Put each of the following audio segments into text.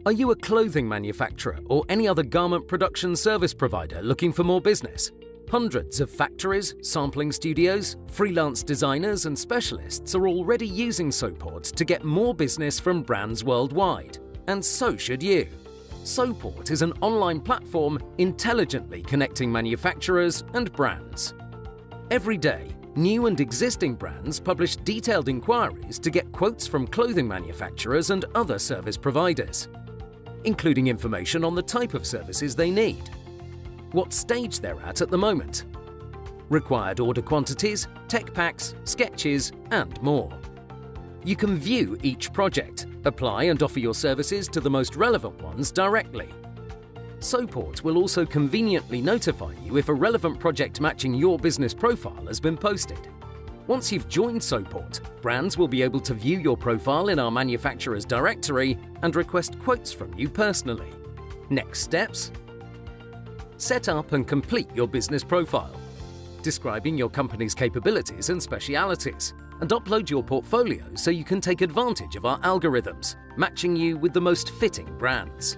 Are you a clothing manufacturer or any other garment production service provider looking for more business? Hundreds of factories, sampling studios, freelance designers and specialists are already using Sewport to get more business from brands worldwide. And so should you. Sewport is an online platform intelligently connecting manufacturers and brands. Every day, new and existing brands publish detailed inquiries to get quotes from clothing manufacturers and other service providers, including information on the type of services they need, what stage they're at the moment, required order quantities, tech packs, sketches, and more. You can view each project, apply and offer your services to the most relevant ones directly. Sewport will also conveniently notify you if a relevant project matching your business profile has been posted. Once you've joined Sewport, brands will be able to view your profile in our manufacturer's directory and request quotes from you personally. Next steps: set up and complete your business profile, describing your company's capabilities and specialities, and upload your portfolio so you can take advantage of our algorithms, matching you with the most fitting brands.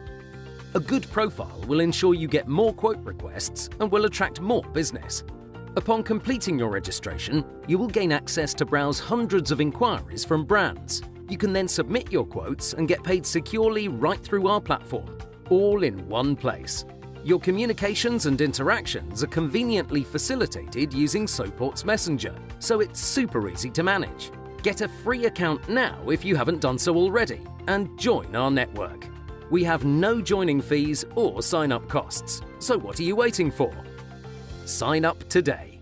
A good profile will ensure you get more quote requests and will attract more business. Upon completing your registration, you will gain access to browse hundreds of inquiries from brands. You can then submit your quotes and get paid securely right through our platform, all in one place. Your communications and interactions are conveniently facilitated using Sewport's Messenger, so it's super easy to manage. Get a free account now if you haven't done so already, and join our network. We have no joining fees or sign-up costs, so what are you waiting for? Sign up today.